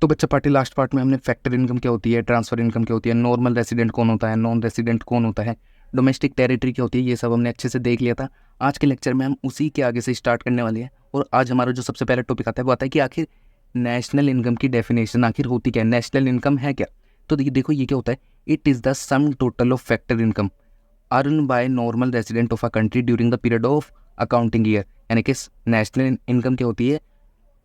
तो बच्चा party last part में हमने फैक्टर इनकम क्या होती है, ट्रांसफर इनकम क्या होती है, नॉर्मल रेसिडेंट कौन होता है, नॉन रेसिडेंट कौन होता है, डोमेस्टिक टेरिटरी क्या होती है, ये सब हमने अच्छे से देख लिया था। आज के लेक्चर में हम उसी के आगे से स्टार्ट करने वाले हैं। और आज हमारा जो सबसे पहला टॉपिक आता है वो आता है कि आखिर नेशनल इनकम की डेफिनेशन आखिर होती क्या है, नेशनल इनकम है क्या। तो देखो ये क्या होता है, it is the sum total of factor income earn by normal resident of a country during the period of accounting year. यानी कि नेशनल इनकम क्या होती है,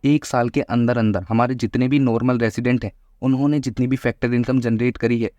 एक साल के अंदर अंदर हमारे जितने भी नॉर्मल रेसिडेंट हैं उन्होंने जितनी भी फैक्टर इनकम जनरेट करी है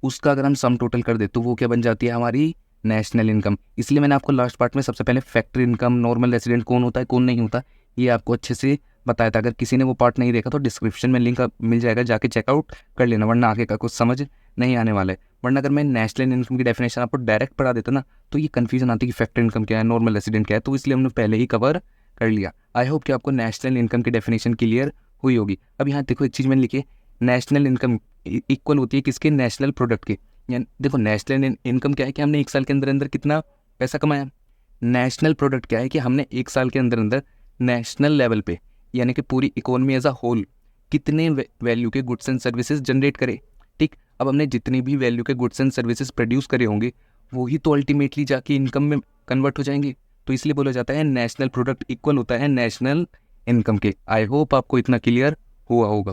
उसका अगर हम सम टोटल कर दे तो वो क्या बन जाती है, हमारी नेशनल इनकम। इसलिए मैंने आपको लास्ट पार्ट में सबसे पहले फैक्टर इनकम, नॉर्मल रेसिडेंट कौन होता है कौन नहीं होता, ये आपको अच्छे से बताया था। अगर किसी ने वो पार्ट नहीं देखा तो डिस्क्रिप्शन में लिंक मिल जाएगा, जाके चेकआउट कर लेना, वरना आगे का कुछ समझ नहीं आने वाला है। वरना अगर मैं नेशनल इनकम की डेफिनेशन आपको डायरेक्ट पढ़ा देता ना तो ये कन्फ्यूजन आती कि फैक्टर इनकम क्या है, नॉर्मल रेसिडेंट क्या है, तो इसलिए हमने पहले ही कवर कर लिया। आई होप कि आपको नेशनल इनकम की डेफिनेशन क्लियर हुई होगी। अब यहाँ देखो एक चीज़ मैंने लिखी है, नेशनल इनकम इक्वल होती है किसके, नेशनल प्रोडक्ट के। यानी देखो नेशनल इनकम क्या है कि हमने एक साल के अंदर अंदर कितना पैसा कमाया, नेशनल प्रोडक्ट क्या है कि हमने एक साल के अंदर अंदर नेशनल लेवल पे यानी कि पूरी इकोनॉमी एज अ होल कितने वैल्यू के गुड्स एंड सर्विसेज जनरेट करे। ठीक, अब हमने जितनी भी वैल्यू के गुड्स एंड सर्विसेज प्रोड्यूस करे होंगे वही तो अल्टीमेटली जाके इनकम में कन्वर्ट हो जाएंगे। तो इसलिए बोला जाता है नेशनल प्रोडक्ट इक्वल होता है नेशनल इनकम के। आई होप आपको इतना क्लियर हुआ होगा।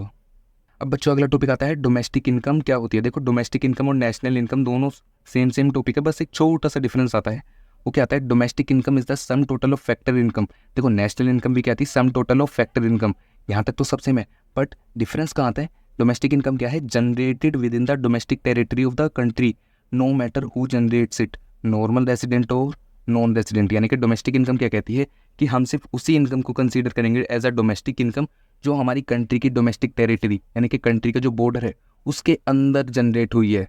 अब बच्चों अगला टॉपिक आता है डोमेस्टिक इनकम क्या होती है। देखो डोमेस्टिक इनकम और नेशनल इनकम दोनों सेम टॉपिक है, बस एक छोटा सा डिफरेंस आता है। वो क्या आता है, domestic income is the sum total of factor income. देखो नेशनल इनकम भी क्या थी, sum total of factor income. यहाँ तक तो सब सेम है, बट डिफरेंस कहाँ आता है। डोमेस्टिक इनकम क्या है, generated within the domestic territory of the country no matter who generates it, normal resident और नॉन रेसिडेंट। यानी कि डोमेस्टिक इनकम क्या कहती है कि हम सिर्फ उसी इनकम को कंसीडर करेंगे एज अ डोमेस्टिक इनकम जो हमारी कंट्री की डोमेस्टिक टेरिटरी यानी कि कंट्री का जो बॉर्डर है उसके अंदर जनरेट हुई है।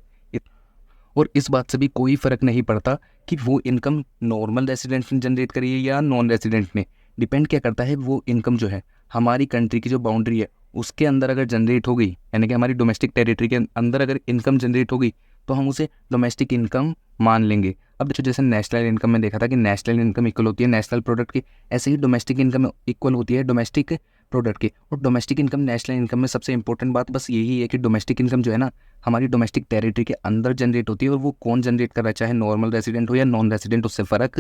और इस बात से भी कोई फ़र्क नहीं पड़ता कि वो इनकम नॉर्मल रेसिडेंट ने जनरेट करी है या नॉन रेसिडेंट ने। डिपेंड क्या करता है, वो इनकम जो है हमारी कंट्री की जो बाउंड्री है उसके अंदर अगर जनरेट हो गई यानी कि हमारी डोमेस्टिक टेरिटरी के अंदर अगर इनकम जनरेट हो गई तो हम उसे डोमेस्टिक इनकम मान लेंगे। अब देखो जैसे नेशनल इनकम में देखा था कि नेशनल इनकम इक्वल होती है नेशनल प्रोडक्ट की, ऐसे ही डोमेस्टिक इनकम इक्वल होती है डोमेस्टिक प्रोडक्ट की। और डोमेस्टिक इनकम नेशनल इनकम में सबसे इंपॉर्टेंट बात बस यही है कि डोमेस्टिक इनकम जो है ना हमारी डोमेस्टिक टेरिटरी के अंदर जनरेट होती है, और वो कौन जनरेट कर रहा है, चाहे नॉर्मल रेसिडेंट हो या नॉन रेसिडेंट, उससे फ़र्क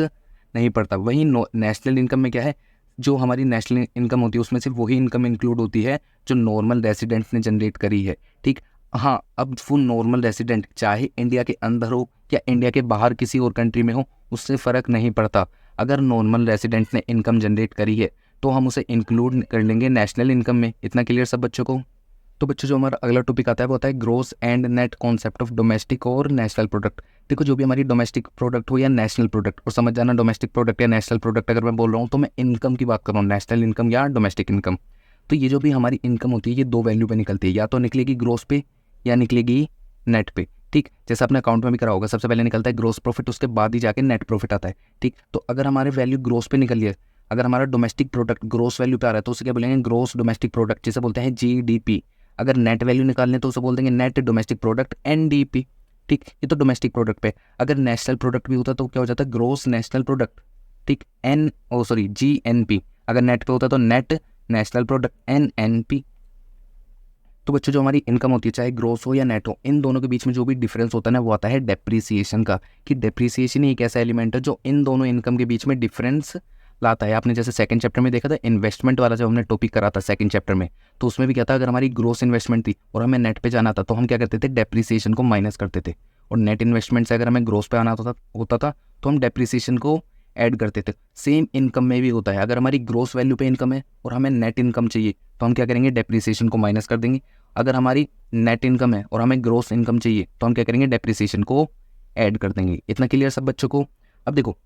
नहीं पड़ता। वहीं नेशनल इनकम में क्या है, जो हमारी नेशनल इनकम होती है उसमें सिर्फ वही इनकम इंक्लूड होती है जो नॉर्मल रेसिडेंट ने जनरेट करी है। ठीक, हाँ अब वो नॉर्मल रेसिडेंट चाहे इंडिया के अंदर हो या इंडिया के बाहर किसी और कंट्री में हो उससे फ़र्क नहीं पड़ता। अगर नॉर्मल रेसिडेंट ने इनकम जनरेट करी है तो हम उसे इंक्लूड कर लेंगे नेशनल इनकम में। इतना क्लियर सब बच्चों को। तो बच्चों जो हमारा अगला टॉपिक आता है वो होता है gross and net concept of domestic और नेशनल प्रोडक्ट। देखो जो भी हमारी डोमेस्टिक प्रोडक्ट हो या नेशनल प्रोडक्ट, और समझ जाना डोमेस्टिक प्रोडक्ट या नेशनल प्रोडक्ट अगर मैं बोल रहा हूँ तो मैं इनकम की बात कर रहा हूँ, नेशनल इनकम या डोमेस्टिक इनकम। तो ये जो भी हमारी इनकम होती है ये दो वैल्यू पे निकलती है, या तो निकलेगी ग्रोस पे या निकलेगी नेट पे। ठीक, जैसे आपने अकाउंट में भी करा होगा, सबसे पहले निकलता है ग्रोस प्रॉफिट, उसके बाद ही जाके नेट प्रॉफिट आता है। ठीक, तो अगर हमारे वैल्यू ग्रोस पे निकल है, अगर हमारा डोमेस्टिक प्रोडक्ट ग्रोस वैल्यू पे आ रहा है तो उसे क्या बोलेंगे, ग्रोस डोमेस्टिक प्रोडक्ट, जिसे बोलते हैं जीडीपी। अगर नेट वैल्यू निकालने तो उसे बोल देंगे नेट डोमेस्टिक प्रोडक्ट एनडीपी। ठीक, ये तो डोमेस्टिक प्रोडक्ट पे। अगर नेशनल प्रोडक्ट भी होता तो क्या हो जाता है, ग्रोस नेशनल प्रोडक्ट। ठीक, जीएनपी। अगर नेट पे होता तो नेट नेशनल प्रोडक्ट एनएनपी। तो बच्चों जो हमारी इनकम होती है चाहे ग्रोस हो या नेट हो, इन दोनों के बीच में जो भी डिफरेंस होता है ना वो आता है डेप्रीसिएशन का। कि डेप्रीसिएशन ही एक ऐसा एलिमेंट है जो इन दोनों इनकम के बीच में डिफरेंस लाता है। आपने जैसे सेकंड चैप्टर में देखा था इन्वेस्टमेंट वाला, जब हमने टॉपिक करा था सेकंड चैप्टर में, तो उसमें भी क्या था, अगर हमारी ग्रोस इन्वेस्टमेंट थी और हमें नेट पे जाना था तो हम क्या करते थे, डेप्रीसिएशन को माइनस करते थे। और नेट इन्वेस्टमेंट से अगर हमें ग्रोस पे आना होता था तो हम डेप्रीसिएशन को ऐड करते थे। सेम इनकम में भी होता है, अगर हमारी ग्रोस वैल्यू पे इनकम है और हमें नेट इनकम चाहिए तो हम क्या करेंगे, डेप्रीसिएशन को माइनस कर देंगे। अगर हमारी नेट इनकम है और हमें ग्रोस इनकम चाहिए तो हम क्या करेंगे, डेप्रीसिएशन को ऐड कर देंगे। इतना क्लियर सब बच्चों को। अब देखो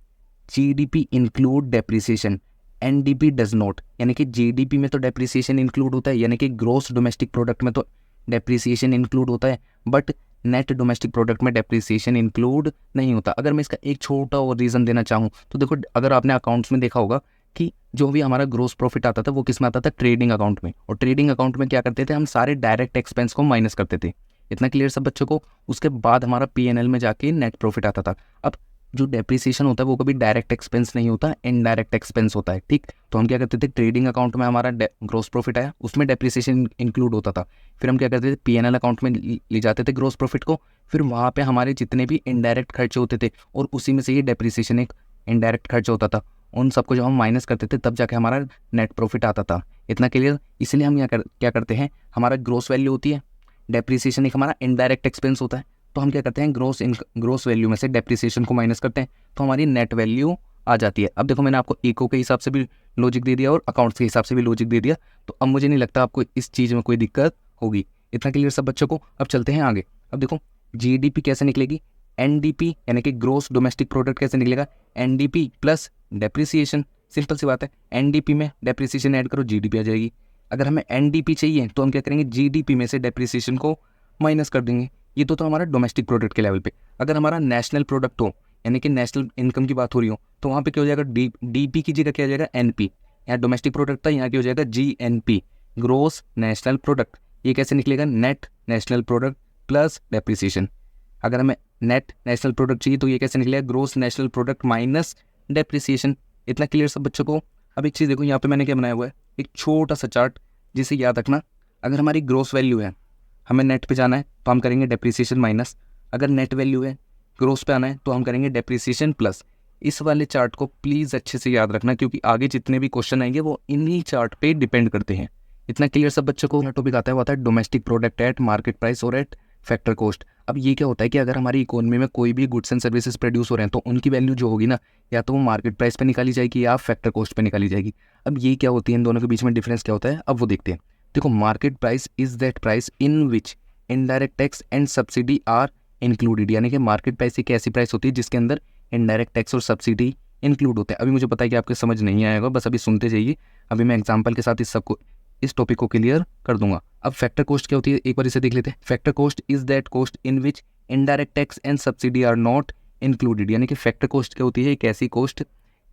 GDP include depreciation, NDP does not. यानी कि जीडीपी में तो डेप्रीसिएशन इंक्लूड होता है, यानी कि ग्रोस डोमेस्टिक प्रोडक्ट में तो डेप्रीसिएशन इंक्लूड होता है, बट नेट डोमेस्टिक प्रोडक्ट में डेप्रीसिएशन इंक्लूड नहीं होता। अगर मैं इसका एक छोटा और रीज़न देना चाहूँ तो देखो, अगर आपने अकाउंट्स में देखा होगा कि जो भी हमारा ग्रोस प्रॉफिट आता था वो किस में आता था, ट्रेडिंग अकाउंट में। और ट्रेडिंग अकाउंट में क्या करते थे, हम सारे डायरेक्ट एक्सपेंस को माइनस करते थे। इतना क्लियर सब बच्चों को। उसके बाद हमारा पीएनएल में जाके नेट प्रॉफिट आता था। अब जो डेप्रिसिएशन होता है वो कभी डायरेक्ट एक्सपेंस नहीं होता, इनडायरेक्ट एक्सपेंस होता है, ठीक। तो हम क्या करते थे, ट्रेडिंग अकाउंट में हमारा ग्रोस प्रॉफिट आया, उसमें डेप्रिसिएशन इंक्लूड होता था। फिर हम क्या करते थे, पीएनएल अकाउंट में ले जाते थे ग्रोस प्रॉफिट को, फिर वहाँ पे हमारे जितने भी इनडायरेक्ट खर्चे होते थे और उसी में से ये डेप्रिसिएशन एक इनडायरेक्ट खर्च होता था, उन सबको जब हम माइनस करते थे तब जाके हमारा नेट प्रॉफिट आता था। इतना क्लियर। इसलिए हम क्या करते हैं, हमारा ग्रोस वैल्यू होती है, डेप्रिसिएशन एक हमारा इनडायरेक्ट एक्सपेंस होता है, तो हम क्या करते हैं, ग्रोस वैल्यू में से डेप्रिसिएशन को माइनस करते हैं तो हमारी नेट वैल्यू आ जाती है। अब देखो मैंने आपको इको के हिसाब से भी लॉजिक दे दिया और अकाउंट्स के हिसाब से भी लॉजिक दे दिया, तो अब मुझे नहीं लगता आपको इस चीज़ में कोई दिक्कत होगी। इतना क्लियर सब बच्चों को। अब चलते हैं आगे। अब देखो जीडीपी कैसे निकलेगी, एनडीपी यानी कि ग्रोस डोमेस्टिक प्रोडक्ट कैसे निकलेगा, एनडीपी प्लस डेप्रिसिएशन। सिंपल सी बात है, एनडीपी में डेप्रिसिएशन ऐड करो, जीडीपी आ जाएगी। अगर हमें एनडीपी चाहिए तो हम क्या करेंगे, जीडीपी में से डेप्रिसिएशन को माइनस कर देंगे। ये तो हमारा डोमेस्टिक प्रोडक्ट के लेवल पे। अगर हमारा नेशनल प्रोडक्ट हो यानी कि नेशनल इनकम की बात हो रही हो तो वहाँ पे क्या हो जाएगा, डीपी की जगह क्या हो जाएगा, एनपी। यहाँ डोमेस्टिक प्रोडक्ट था, यहाँ क्या हो जाएगा, जीएनपी, ग्रोस नेशनल प्रोडक्ट। ये कैसे निकलेगा, net national product plus depreciation. अगर हमें नेट नेशनल प्रोडक्ट चाहिए तो ये कैसे निकलेगा, gross national product minus depreciation. इतना क्लियर सब बच्चों को। अब एक चीज़ देखो, यहाँ पे मैंने क्या बनाया हुआ है, एक छोटा सा चार्ट, जिसे याद रखना। अगर हमारी ग्रोस वैल्यू है, हमें नेट पे जाना है तो हम करेंगे डेप्रिसिएशन माइनस। अगर नेट वैल्यू है, ग्रोस पे आना है तो हम करेंगे डेप्रिसिएशन प्लस। इस वाले चार्ट को प्लीज़ अच्छे से याद रखना, क्योंकि आगे जितने भी क्वेश्चन आएंगे वो इन्हीं चार्ट पे डिपेंड करते हैं। इतना क्लियर सब बच्चों को। टॉपिक आता है वो आता है domestic product at market price और एट फैक्टर कॉस्ट। अब ये क्या होता है कि अगर हमारी इकोनॉमी में कोई भी गुड्स एंड सर्विसेज प्रोड्यूस हो रहे हैं तो उनकी वैल्यू जो होगी ना, या तो वो मार्केट प्राइस पे निकाली जाएगी या फैक्टर कॉस्ट पे निकाली जाएगी। अब ये क्या होती है, इन दोनों के बीच में डिफरेंस क्या होता है, अब वो देखते हैं। देखो, market price is that price in which indirect tax and subsidy are included. यानी कि मार्केट प्राइस एक ऐसी प्राइस होती है जिसके अंदर इनडायरेक्ट टैक्स और सब्सिडी इंक्लूड होते हैं। अभी मुझे पता है कि आपको समझ नहीं आएगा, बस अभी सुनते जाइए। अभी मैं एग्जांपल के साथ इस टॉपिक को क्लियर कर दूंगा। अब फैक्टर कॉस्ट क्या होती है, एक बार इसे देख लेते हैं। Factor cost is that cost in which indirect tax and subsidy are not included. यानी कि फैक्टर कॉस्ट क्या होती है, एक ऐसी कॉस्ट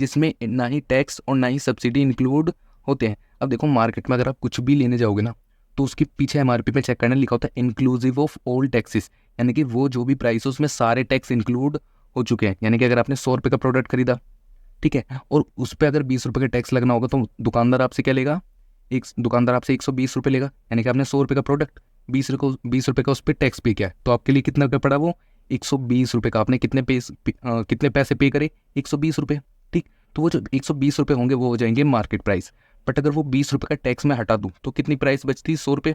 जिसमें ना ही टैक्स और ना ही सब्सिडी इंक्लूड होते हैं। अब देखो, मार्केट में अगर आप कुछ भी लेने जाओगे ना तो उसके पीछे एमआरपी पे चेक करना, लिखा होता है इंक्लूसिव ऑफ ऑल टैक्सेस। यानी कि वो जो भी प्राइस है उसमें सारे टैक्स इंक्लूड हो चुके हैं। यानी कि अगर आपने 100 रुपये का प्रोडक्ट खरीदा, ठीक है, और उस पर अगर 20 रुपये का टैक्स लगना होगा तो दुकानदार आपसे क्या लेगा, दुकानदार आपसे 120 रुपये लेगा। यानी कि आपने 100 रुपये का प्रोडक्ट 20 रुपये का उस पर टैक्स पे किया है, तो आपके लिए कितना रुपये पड़ा, वो 120 रुपये का। आपने कितने पैसे पे करे, 120 रुपये, ठीक। तो वो जो 120 रुपये होंगे वो हो जाएंगे मार्केट प्राइस। बट अगर वो 20 रुपये का टैक्स में हटा दूँ तो कितनी प्राइस बचती, 100 रुपये।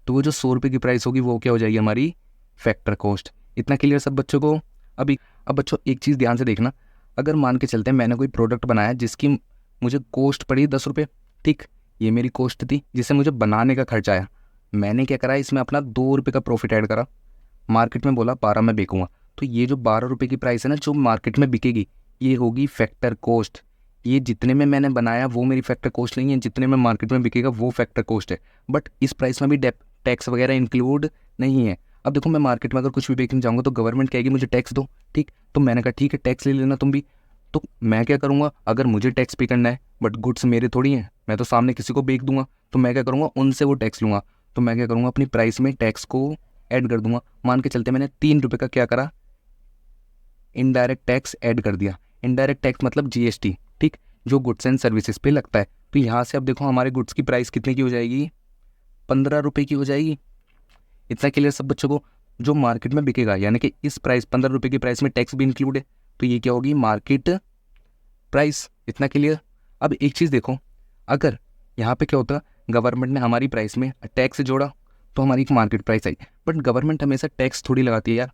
तो वो जो 100 रुपये की प्राइस होगी वो क्या हो जाएगी, हमारी फैक्टर कॉस्ट। इतना क्लियर सब बच्चों को। अब बच्चों एक चीज़ ध्यान से देखना, अगर मान के चलते हैं मैंने कोई प्रोडक्ट बनाया जिसकी मुझे कॉस्ट पड़ी 10 रुपये, ठीक, ये मेरी कॉस्ट थी जिससे मुझे बनाने का खर्चा आया। मैंने क्या करा, इसमें अपना 2 रुपये का प्रॉफिट ऐड करा, मार्केट में बोला 12 में बेचूंगा, तो ये जो 12 रुपये की प्राइस है ना जो मार्केट में बिकेगी, ये होगी फैक्टर कॉस्ट। ये जितने में मैंने बनाया वो मेरी फैक्टर कॉस्ट नहीं है, जितने में मार्केट में बिकेगा वो फैक्टर कॉस्ट है। बट इस प्राइस में भी टैक्स वगैरह इंक्लूड नहीं है। अब देखो, मैं मार्केट में अगर कुछ भी बेचने जाऊँगा तो गवर्नमेंट कहेगी मुझे टैक्स दो, ठीक। तो मैंने कहा ठीक है, टैक्स ले लेना तुम भी। तो मैं क्या करूँगा, अगर मुझे टैक्स पे करना है, बट गुड्स मेरे थोड़ी हैं, मैं तो सामने किसी को बेच दूंगा, तो मैं क्या करूँगा, उनसे वो टैक्स लूँगा। तो मैं क्या करूँगा, अपनी प्राइस में टैक्स को ऐड कर दूंगा। मान के चलते मैंने 3 रुपये का क्या करा, इनडायरेक्ट टैक्स ऐड कर दिया। इनडायरेक्ट टैक्स मतलब जीएसटी, ठीक, जो गुड्स एंड सर्विसेज पे लगता है। तो यहाँ से अब देखो हमारे गुड्स की प्राइस कितने की हो जाएगी, 15 रुपये की हो जाएगी। इतना क्लियर सब बच्चों को। जो मार्केट में बिकेगा यानी कि इस प्राइस 15 रुपये की प्राइस में टैक्स भी इंक्लूड है, तो ये क्या होगी, मार्केट प्राइस। इतना क्लियर। अब एक चीज़ देखो, अगर यहाँ पे क्या होता, गवर्नमेंट ने हमारी प्राइस में टैक्स जोड़ा तो हमारी एक market price I. But government हमेशा टैक्स थोड़ी लगाती है यार,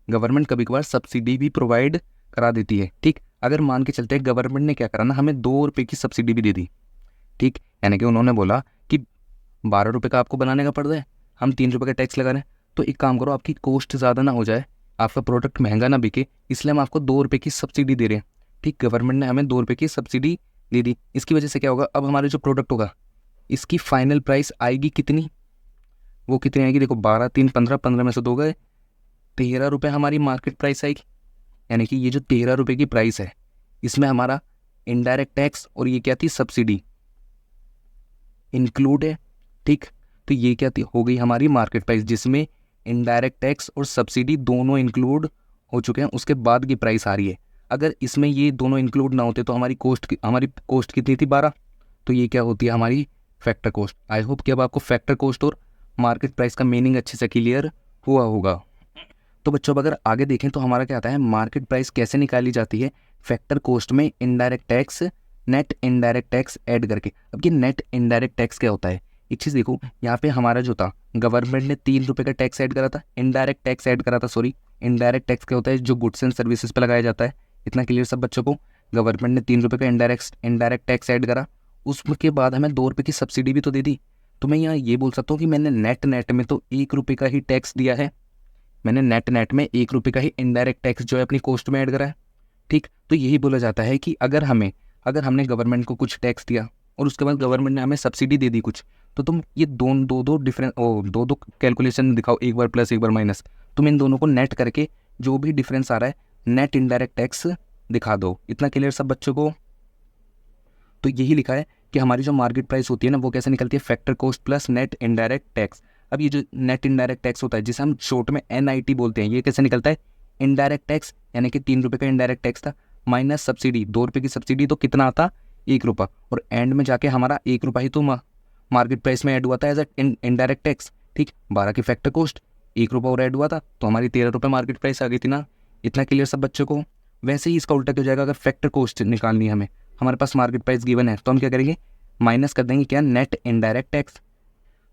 गवर्नमेंट कभी कभार सब्सिडी भी प्रोवाइड करा देती है, ठीक। अगर मान के चलते हैं गवर्नमेंट ने क्या करा ना, हमें 2 रुपये की सब्सिडी भी दे दी, ठीक। यानी कि उन्होंने बोला कि 12 रुपये का आपको बनाने का पड़ रहा है, हम 3 रुपये का टैक्स लगा रहे हैं, तो एक काम करो, आपकी कॉस्ट ज़्यादा ना हो जाए, आपका प्रोडक्ट महंगा ना बिके, इसलिए हम आपको 2 रुपये की सब्सिडी दे रहे हैं, ठीक। गवर्नमेंट ने हमें 2 रुपये की सब्सिडी दे दी। इसकी वजह से क्या होगा, अब हमारे जो प्रोडक्ट होगा इसकी फाइनल प्राइस आएगी कितनी, वो कितनी आएगी, देखो 12 3 15, 15 में से 2 गए, 13 रुपये हमारी मार्केट प्राइस आएगी। यानी कि ये जो 13 रुपये की प्राइस है इसमें हमारा इनडायरेक्ट टैक्स और ये क्या थी, सब्सिडी इंक्लूड है, ठीक। तो ये क्या थी, हो गई हमारी मार्केट प्राइस, जिसमें इनडायरेक्ट टैक्स और सब्सिडी दोनों इंक्लूड हो चुके हैं, उसके बाद की प्राइस आ रही है। अगर इसमें ये दोनों इंक्लूड ना होते तो हमारी कॉस्ट कितनी थी 12, तो ये क्या होती है हमारी फैक्टर कॉस्ट। आई होप कि अब आपको फैक्टर कॉस्ट और मार्केट प्राइस का मीनिंग अच्छे से क्लियर हुआ होगा। तो बच्चों अब अगर आगे देखें तो हमारा क्या आता है, मार्केट प्राइस कैसे निकाली जाती है, फैक्टर कॉस्ट में indirect tax, net indirect tax add करके। अब ये नेट इनडायरेक्ट टैक्स क्या होता है, एक चीज़ देखो, यहाँ पे हमारा जो था गवर्नमेंट ने 3 रुपये का टैक्स ऐड करा था, इनडायरेक्ट टैक्स ऐड करा था, सॉरी इनडायरेक्ट टैक्स क्या होता है, जो गुड्स एंड सर्विसेज पे लगाया जाता है। इतना क्लियर सब बच्चों को, गवर्नमेंट ने 3 रुपये का इनडायरेक्ट टैक्स ऐड करा, उसके बाद हमें 2 रुपये की सब्सिडी भी तो दे दी। तो मैं यहाँ ये बोल सकता हूँ कि मैंने नेट में तो 1 रुपये का ही टैक्स दिया है, मैंने नेट में 1 रुपये का ही इनडायरेक्ट टैक्स जो है अपनी कॉस्ट में ऐड करा है। ठीक, तो यही बोला जाता है कि अगर हमने गवर्नमेंट को कुछ टैक्स दिया और उसके बाद गवर्नमेंट ने हमें सब्सिडी दे दी कुछ, तो तुम ये दो कैलकुलेशन दिखाओ, एक बार प्लस एक बार माइनस, तुम इन दोनों को नेट करके जो भी डिफरेंस आ रहा है नेट इनडायरेक्ट टैक्स दिखा दो। इतना क्लियर सब बच्चों को। तो यही लिखा है कि हमारी जो मार्केट प्राइस होती है ना वो कैसे निकलती है, factor cost plus net indirect tax. अब ये जो नेट इनडायरेक्ट टैक्स होता है जिसे हम शॉर्ट में NIT बोलते हैं, ये कैसे निकलता है, इनडायरेक्ट टैक्स यानी कि 3 रुपये का इनडायरेक्ट टैक्स था माइनस सब्सिडी, 2 रुपये की सब्सिडी, तो कितना आता 1 रुपये, और एंड में जाके हमारा 1 रुपये ही तो मार्केट प्राइस में ऐड हुआ था एज इनडायरेक्ट टैक्स। ठीक, 12 की फैक्टर कॉस्ट, 1 रुपये और ऐड हुआ था तो हमारी 13 रुपये मार्केट प्राइस आ गई थी ना। इतना क्लियर सब बच्चों को। वैसे ही इसका उल्टा क्यों जाएगा, अगर फैक्टर कॉस्ट निकालनी है हमें, हमारे पास मार्केट प्राइस गिवन है, तो हम क्या करेंगे, माइनस कर देंगे क्या, नेट इनडायरेक्ट टैक्स।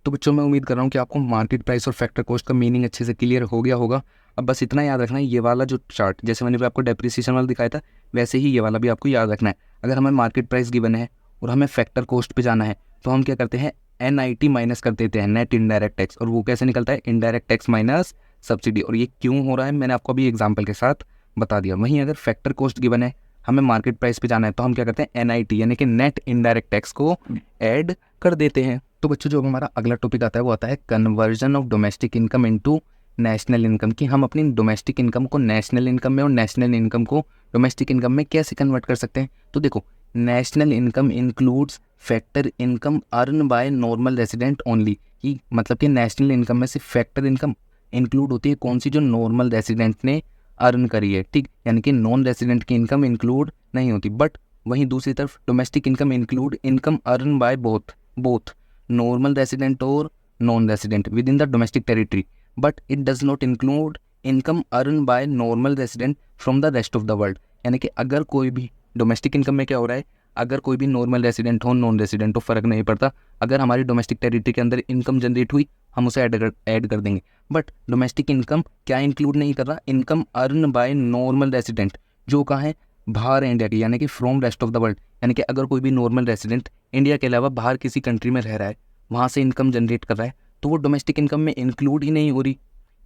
तो बच्चों मैं उम्मीद कर रहा हूँ कि आपको मार्केट प्राइस और फैक्टर कॉस्ट का मीनिंग अच्छे से क्लियर हो गया होगा। अब बस इतना याद रखना है, ये वाला जो चार्ट जैसे मैंने भी आपको डेप्रिसिएशन वाला दिखाया था, वैसे ही ये वाला भी आपको याद रखना है। अगर हमें मार्केट प्राइस गिवन है और हमें फैक्टर कॉस्ट पे जाना है तो हम क्या करते हैं, NIT माइनस कर देते हैं, नेट इनडायरेक्ट टैक्स, और वो कैसे निकलता है, इनडायरेक्ट टैक्स माइनस सब्सिडी। और ये क्यों हो रहा है मैंने आपको अभी एग्जाम्पल के साथ बता दिया। वहीं अगर फैक्टर कॉस्ट गिवन है, हमें मार्केट प्राइस पे जाना है, तो हम क्या करते हैं, NIT यानी कि नेट इनडायरेक्ट टैक्स को ऐड कर देते हैं। तो बच्चों जो हमारा अगला टॉपिक आता है वो आता है conversion of domestic income into national income, कि हम अपनी डोमेस्टिक इनकम को नेशनल इनकम में और नेशनल इनकम को डोमेस्टिक इनकम में कैसे कन्वर्ट कर सकते हैं। तो देखो, national income includes factor income earn by normal resident only, कि मतलब कि नेशनल इनकम में सिर्फ फैक्टर इनकम इंक्लूड होती है कौन सी, जो नॉर्मल रेसिडेंट ने अर्न करी है। ठीक, यानी कि नॉन रेसिडेंट की इनकम इंक्लूड नहीं होती। बट वहीं दूसरी तरफ domestic income include income earn by both normal resident और non resident within the domestic territory, but it does not include income earn by normal resident from the rest of the world. यानी कि अगर कोई भी domestic income में क्या हो रहा है, अगर कोई भी नॉर्मल रेसिडेंट हो नॉन रेसिडेंट हो फ़र्क नहीं पड़ता, अगर हमारी डोमेस्टिक टेरिटरी के अंदर इनकम जनरेट हुई हम उसे ऐड कर देंगे। बट डोमेस्टिक इनकम क्या इंक्लूड नहीं कर रहा, income earn by normal resident जो कहाँ है, बाहर है इंडिया की, यानी कि from rest of the world. यानी कि अगर कोई भी नॉर्मल रेसिडेंट इंडिया के अलावा बाहर किसी कंट्री में रह रहा है, वहाँ से इनकम जनरेट कर रहा है, तो वो डोमेस्टिक इनकम में इंक्लूड ही नहीं हो रही।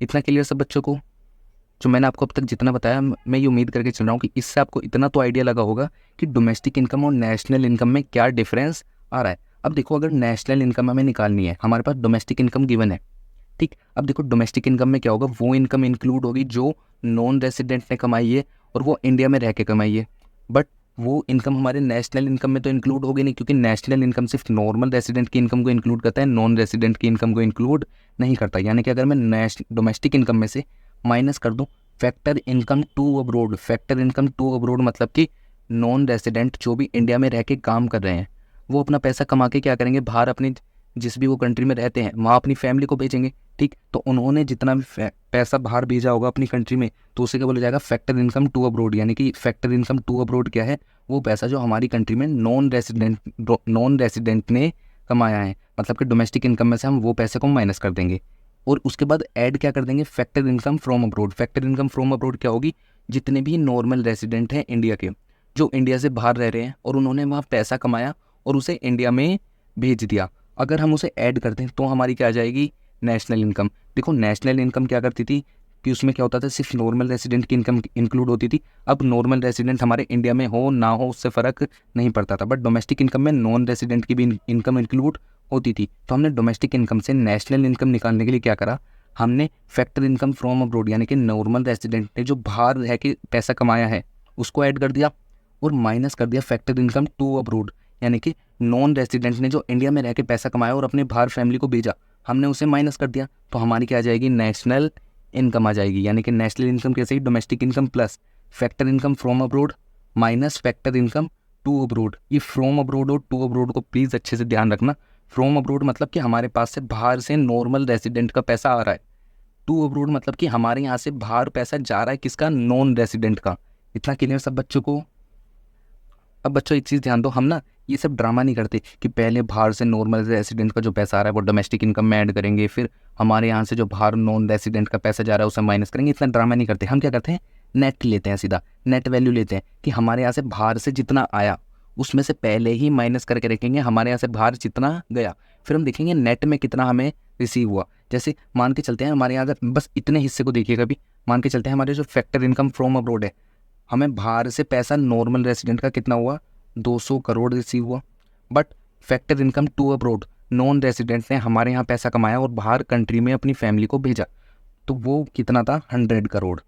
इतना क्लियर सब बच्चों को। जो मैंने आपको अब तक जितना बताया, मैं ये उम्मीद करके चल रहा हूँ कि इससे आपको इतना तो आइडिया लगा होगा कि डोमेस्टिक इनकम और नेशनल इनकम में क्या डिफरेंस आ रहा है। अब देखो, अगर नेशनल इनकम हमें निकालनी है, हमारे पास डोमेस्टिक इनकम गिवन है। ठीक, अब देखो डोमेस्टिक इनकम में क्या होगा, वो इनकम इंक्लूड होगी जो नॉन रेसिडेंट ने कमाई है और वो इंडिया में रह के कमाई है। बट वो इनकम हमारे नेशनल इनकम में तो इंक्लूड होगी नहीं, क्योंकि नेशनल इनकम सिर्फ नॉर्मल रेसिडेंट की इनकम को इंक्लूड करता है, नॉन रेसिडेंट की इनकम को इंक्लूड नहीं करता। यानी कि अगर मैं डोमेस्टिक इनकम में से माइनस कर दूँ factor income to abroad, factor income to abroad मतलब कि नॉन रेसिडेंट जो भी इंडिया में रह के काम कर रहे हैं, वो अपना पैसा कमा के क्या करेंगे, बाहर अपनी जिस भी वो कंट्री में रहते हैं वहाँ अपनी फैमिली को भेजेंगे। ठीक, तो उन्होंने जितना भी पैसा बाहर भेजा होगा अपनी कंट्री में, तो उसे क्या बोला जाएगा, फैक्टर इनकम टू अब्रोड। यानी कि फैक्टर इनकम टू अब्रोड क्या है, वो पैसा जो हमारी कंट्री में नॉन रेसिडेंट ने कमाया है, मतलब कि डोमेस्टिक इनकम में से हम वो पैसे को माइनस कर देंगे और उसके बाद ऐड क्या कर देंगे, factor income from abroad. Factor income from abroad क्या होगी, जितने भी नॉर्मल रेसिडेंट हैं इंडिया के, जो इंडिया से बाहर रह रहे हैं और उन्होंने वहाँ पैसा कमाया और उसे इंडिया में भेज दिया, अगर हम उसे ऐड करते हैं तो हमारी क्या आ जाएगी, नेशनल इनकम। देखो नेशनल इनकम क्या करती थी कि उसमें क्या होता था, सिर्फ नॉर्मल रेसिडेंट की इनकम इंक्लूड होती थी। अब नॉर्मल रेसिडेंट हमारे इंडिया में हो ना हो उससे फ़र्क नहीं पड़ता था, बट डोमेस्टिक इनकम में नॉन रेसिडेंट की भी इनकम इंक्लूड होती थी। तो हमने डोमेस्टिक इनकम से नेशनल इनकम निकालने के लिए क्या करा, हमने फैक्टर इनकम फ्रॉम अब्रोड यानी कि नॉर्मल रेसिडेंट ने जो बाहर रह के पैसा कमाया है उसको ऐड कर दिया और माइनस कर दिया फैक्टर इनकम टू अब्रोड, यानी कि नॉन रेसिडेंट ने जो इंडिया में रह के पैसा कमाया और अपने बाहर फैमिली को भेजा, हमने उसे माइनस कर दिया, तो हमारी क्या आ जाएगी, नेशनल इनकम आ जाएगी। यानी कि नेशनल इनकम कैसे ही, domestic income plus factor income from abroad minus factor income to abroad. ये फ्रॉम अब्रोड और टू अब्रोड को प्लीज़ अच्छे से ध्यान रखना। फ्रॉम अब्रोड मतलब कि हमारे पास से बाहर से नॉर्मल रेसिडेंट का पैसा आ रहा है। टू अब्रोड मतलब कि हमारे यहाँ से बाहर पैसा जा रहा है किसका, नॉन रेसिडेंट का। इतना क्लियर सब बच्चों को। अब बच्चों एक चीज़ ध्यान दो, हम ना ये सब ड्रामा नहीं करते कि पहले बाहर से नॉर्मल रेसिडेंट का जो पैसा आ रहा है वो डोमेस्टिक इनकम में ऐड करेंगे, फिर हमारे यहाँ से जो बाहर नॉन रेसिडेंट का पैसा जा रहा है उसे माइनस करेंगे। इतना ड्रामा नहीं करते। हम क्या करते हैं, नेट लेते हैं, सीधा नेट वैल्यू लेते हैं कि हमारे यहाँ से बाहर से जितना आया उसमें से पहले ही माइनस करके रखेंगे हमारे यहाँ से बाहर जितना गया, फिर हम देखेंगे नेट में कितना हमें रिसीव हुआ। जैसे मान के चलते हैं हमारे यहाँ अगर बस इतने हिस्से को देखिएगा भी, मान के चलते हैं हमारे जो फैक्टर इनकम फ्रॉम अब्रोड है, हमें बाहर से पैसा नॉर्मल रेसिडेंट का कितना हुआ, 200 करोड़ रिसीव हुआ। But factor income to abroad, non resident ने हमारे यहाँ पैसा कमाया और बाहर कंट्री में अपनी फैमिली को भेजा, तो वो कितना था, 100 करोड़।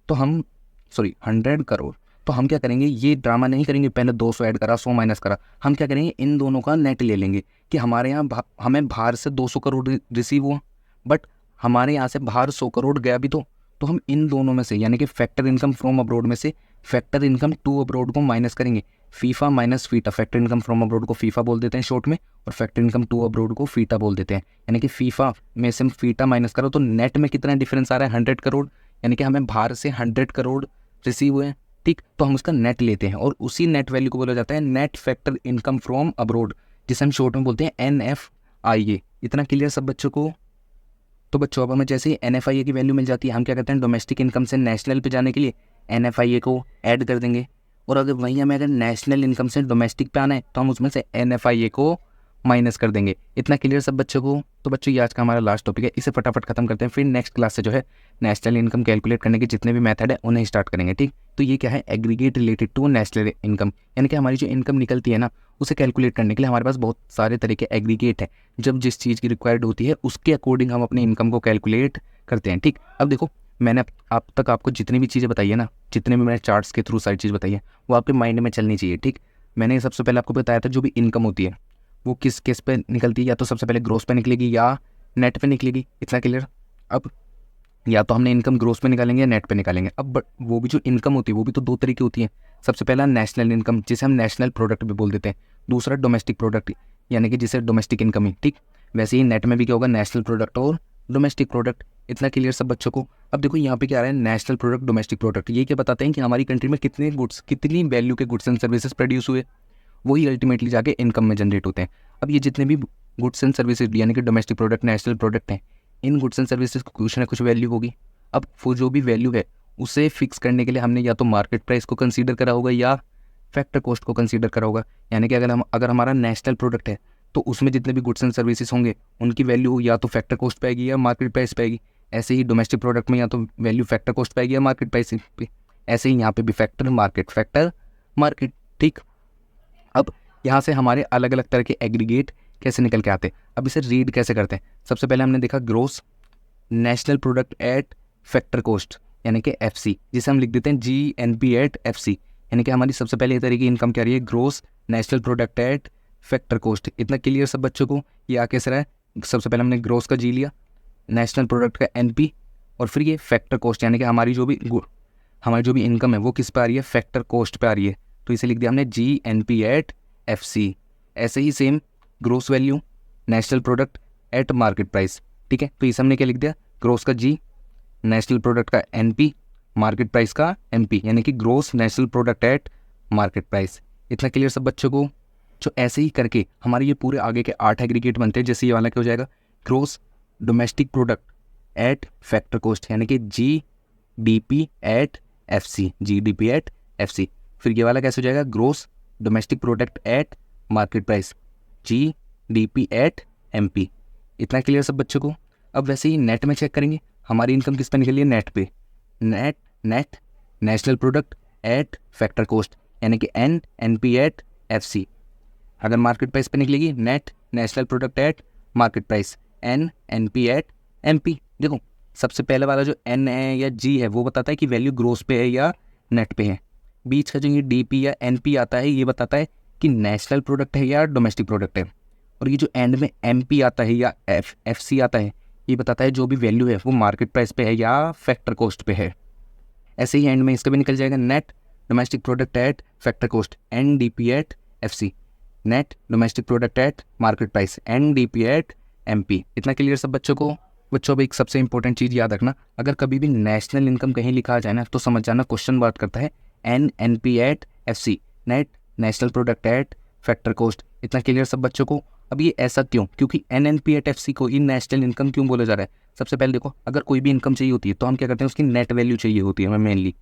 तो हम 100 करोड़। तो हम क्या करेंगे, ये ड्रामा नहीं करेंगे पहले 200 ऐड करा 100 माइनस करा। हम क्या करेंगे, इन दोनों का नेट ले लेंगे कि हमारे यहाँ हमें बाहर से 200 करोड़ रिसीव हुआ, बट हमारे यहाँ से बाहर 100 करोड़ गया भी। तो हम इन दोनों में से यानी कि फैक्टर इनकम फ्रॉम अब्रोड में से फैक्टर इनकम टू अब्रोड को माइनस करेंगे। FIFA minus FITA, factor income from abroad को फीफा बोल देते हैं शॉर्ट में, और फैक्टर इनकम टू अब्रोड को फीटा बोल देते हैं। यानी कि फीफा में से फीटा माइनस करो तो नेट में कितना डिफरेंस आ रहा है, 100 करोड़। यानी कि हमें बाहर से 100 करोड़ रिसीव हुए हैं, ठीक। तो हम उसका नेट लेते हैं और उसी नेट वैल्यू को बोला जाता है net factor income from abroad, जिसे हम शॉर्ट में बोलते हैं NFIA। इतना क्लियर सब बच्चों को। तो बच्चों अब हमें जैसे ही NFIA की वैल्यू मिल जाती है, हम क्या करते हैं, डोमेस्टिक इनकम से नेशनल पे जाने के लिए NFIA को ऐड कर देंगे, और अगर वहीं हमें अगर नेशनल इनकम से डोमेस्टिक पे आना है तो हम उसमें से NFIA को माइनस कर देंगे। इतना क्लियर सब बच्चों को। तो बच्चों ये आज का हमारा लास्ट टॉपिक है, इसे फटाफट खत्म करते हैं, फिर नेक्स्ट क्लास से जो है नेशनल इनकम कैलकुलेट करने के जितने भी मेथड है उन्हें स्टार्ट करेंगे, ठीक। तो ये क्या है, aggregate related to national income, यानी कि हमारी जो इनकम निकलती है ना उसे कैलकुलेट करने के लिए हमारे पास बहुत सारे तरह के एग्रीगेट है। जब जिस चीज़ की रिक्वायर्ड होती है उसके अकॉर्डिंग हम अपनी इनकम को कैलकुलेट करते हैं, ठीक। अब देखो मैंने अब तक आपको जितनी भी चीज़ें बताई है ना, जितने भी मैंने चार्ट्स के थ्रू सारी चीज़ बताई है वो आपके माइंड में चलनी चाहिए, ठीक। मैंने सबसे पहले आपको बताया था जो भी इनकम होती है वो किस केस पे निकलती है, या तो सबसे पहले ग्रोस पे निकलेगी या नेट पे निकलेगी। इतना क्लियर। अब या तो हमने इनकम ग्रोस पे निकालेंगे या नेट पे निकालेंगे। अब वो भी जो इनकम होती है वो भी तो दो तरीके होती है। सबसे पहला नेशनल इनकम, जिसे हम नेशनल प्रोडक्ट भी बोल देते हैं। दूसरा डोमेस्टिक प्रोडक्ट, यानी कि जिसे डोमेस्टिक इनकम ही, ठीक। वैसे ही नेट में भी क्या होगा, नेशनल प्रोडक्ट और डोमेस्टिक प्रोडक्ट। इतना क्लियर सब बच्चों को। अब देखो यहाँ पे क्या आ रहा है, नेशनल प्रोडक्ट डोमेस्टिक प्रोडक्ट, ये क्या बताते हैं कि हमारी कंट्री में कितने गुड्स, कितनी वैल्यू के गुड्स एंड सर्विसेज प्रोड्यूस हुए, वही अल्टीमेटली जाके इनकम में जनरेट होते हैं। अब ये जितने भी गुड्स एंड सर्विसेज यानी कि डोमेस्टिक प्रोडक्ट, नेशनल प्रोडक्ट हैं, इन गुड्स एंड सर्विसेज को कुछ ना कुछ वैल्यू होगी। अब वो जो भी वैल्यू है उसे फिक्स करने के लिए हमने या तो मार्केट प्राइस को कंसीडर करा होगा या फैक्टर कॉस्ट को कंसीडर करा होगा। यानी कि अगर हमारा नेशनल प्रोडक्ट है तो उसमें जितने भी गुड्स एंड सर्विसेज होंगे उनकी वैल्यू या तो फैक्टर कॉस्ट पे आएगी या मार्केट प्राइस पे आएगी। ऐसे ही डोमेस्टिक प्रोडक्ट में या तो वैल्यू फैक्टर कॉस्ट पे आएगी या मार्केट प्राइस पे। ऐसे ही यहाँ पे भी फैक्टर मार्केट, ठीक। अब यहाँ से हमारे अलग अलग तरह के एग्रीगेट कैसे निकल के आते हैं। अब इसे रीड कैसे करते हैं। सबसे पहले हमने देखा gross national product at factor cost, यानी कि FC, जिसे हम लिख देते हैं GNP एट FC। यानी कि हमारी सबसे पहले तरह की इनकम क्या रही है, gross national product at factor cost. इतना क्लियर सब बच्चों को। ये आ कैसे रहा है, सबसे पहले हमने ग्रोस का G लिया, नेशनल प्रोडक्ट का NP, और फिर ये फैक्टर कॉस्ट, यानी कि हमारी जो भी इनकम है वो किस पे आ रही है, फैक्टर कॉस्ट पे आ रही है। तो इसे लिख दिया हमने GNP एट FC। ऐसे ही same gross value national product at market price, ठीक है। तो इसे हमने क्या लिख दिया, ग्रोस का G, नेशनल प्रोडक्ट का NP, मार्केट प्राइस का MP, यानी कि gross national product at market price. इतना क्लियर सब बच्चों को। जो ऐसे ही करके हमारे ये पूरे आगे के 8 एग्रीगेट बनते हैं। जैसे ये वाला क्या हो जाएगा, gross domestic product at factor cost, यानी कि GDP एट FC। फिर ये वाला कैसे हो जाएगा, gross domestic product at market price, GDP at MP। इतना क्लियर सब बच्चों को। अब वैसे ही नेट में चेक करेंगे हमारी इनकम किस पे निकली है, नेट पे। Net national product at factor cost, यानी कि NNP एट FC। अगर मार्केट प्राइस पे निकलेगी net national product at market price, NNP at MP। देखो सबसे पहले वाला जो N है या G है वो बताता है कि वैल्यू ग्रोस पे है या नेट पे है। बीच का जो ये DP या NP आता है ये बताता है कि नेशनल प्रोडक्ट है या डोमेस्टिक प्रोडक्ट है। और ये जो एंड में MP आता है या FC आता है ये बताता है जो भी वैल्यू है वो मार्केट प्राइस पे है या फैक्टर कॉस्ट पे है। ऐसे ही एंड में इसका भी निकल जाएगा net domestic product at factor cost NDP at FC, net domestic product at market price NDP at MP। इतना क्लियर सब बच्चों को? बच्चों अब एक सबसे इंपॉर्टेंट चीज़ याद रखना, अगर कभी भी नेशनल इनकम कहीं लिखा आ जाए ना तो समझ जाना क्वेश्चन बात करता है NNP at FC, net national product at factor cost. इतना क्लियर सब बच्चों को? अब ये ऐसा क्यों? क्योंकि NNP एट FC को ही नेशनल इनकम क्यों बोला जा रहा है? सबसे पहले देखो, अगर कोई भी इनकम चाहिए होती है तो हम क्या करते हैं, उसकी नेट वैल्यू चाहिए होती है हमें मेनली।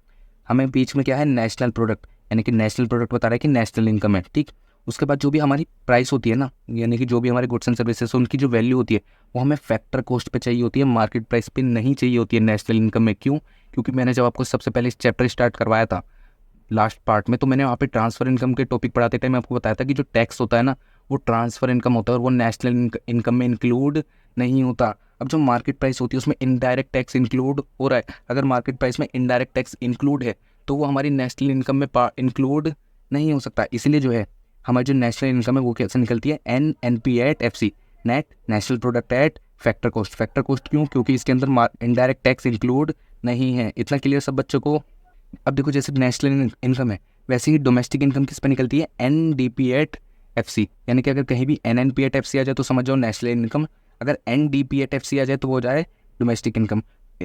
हमें बीच में क्या है, नेशनल प्रोडक्ट, यानी कि नेशनल प्रोडक्ट बता रहा है कि नेशनल इनकम है, ठीक। उसके बाद जो भी हमारी प्राइस होती है ना, यानी कि जो भी हमारे गुड्स एंड सर्विसेज उनकी जो वैल्यू होती है वो हमें फैक्टर कॉस्ट पे चाहिए होती है, मार्केट प्राइस पे नहीं चाहिए होती है नेशनल इनकम में। क्यों? क्योंकि मैंने जब आपको सबसे पहले इस चैप्टर स्टार्ट करवाया था लास्ट पार्ट में, तो मैंने वहाँ पे ट्रांसफर इनकम के टॉपिक पढ़ाते टाइम आपको बताया था कि जो टैक्स होता है ना वो ट्रांसफर इनकम होता है और वो नेशनल इनकम में इंक्लूड नहीं होता। अब जो मार्केट प्राइस होती है उसमें इनडायरेक्ट टैक्स इंक्लूड हो रहा है, अगर मार्केट प्राइस में इनडायरेक्ट टैक्स इंक्लूड है तो वो हमारी नेशनल इनकम में इंक्लूड नहीं हो सकता। इसीलिए जो है हमारी जो नेशनल इनकम है वो कैसे निकलती है, NNP at FC, net national product at factor cost. Factor cost क्यों? क्योंकि इसके अंदर इनडायरेक्ट टैक्स इंक्लूड नहीं है। इतना क्लियर सब बच्चों को? अब देखो, जैसे नेशनल इनकम है वैसे ही डोमेस्टिक इनकम किस पर निकलती है, NDP एट FC, यानी कि अगर कहीं भी NNP एट FC आ जाए तो समझ जाओ नेशनल इनकम, अगर NDP एट FC आ जाए तो वो हो जाए डोमेस्टिक इनकम।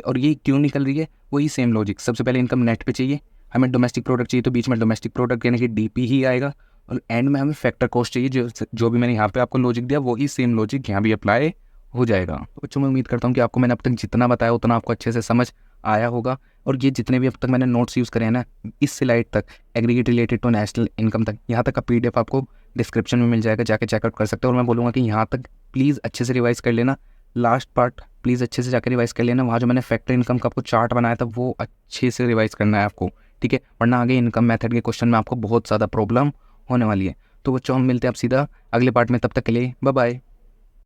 और ये क्यों निकल रही है? वही सेम लॉजिक, सबसे पहले इनकम नेट पे चाहिए, हमें डोमेस्टिक प्रोडक्ट चाहिए तो बीच में डोमेस्टिक प्रोडक्ट यानी कि DP ही आएगा, और एंड में हमें फैक्टर कॉस्ट चाहिए। जो भी मैंने यहाँ पे आपको लॉजिक दिया वही सेम लॉजिक यहाँ भी अप्लाई हो जाएगा। तो बच्चों मैं उम्मीद करता हूँ कि आपको मैंने अब तक जितना बताया उतना आपको अच्छे से समझ आया होगा, और ये जितने भी अब तक मैंने नोट्स यूज़ करे हैं ना, इस स्लाइड तक aggregate related to national income तक, यहाँ तक का PDF आपको डिस्क्रिप्शन में मिल जाएगा, जाके चेकआउट कर सकते हो। और मैं बोलूँगा कि यहाँ तक प्लीज़ अच्छे से रिवाइज़ कर लेना, लास्ट पार्ट प्लीज़ अच्छे से जाकर रिवाइज़ कर लेना। वहाँ जो मैंने फैक्टर इनकम का आपको चार्ट बनाया था वो अच्छे से रिवाइज़ करना है आपको, ठीक है, वरना आगे इनकम मेथड के क्वेश्चन में आपको बहुत ज़्यादा प्रॉब्लम होने वाली है। तो बच्चों हम मिलते हैं अब सीधा अगले पार्ट में, तब तक के लिए बाय बाय।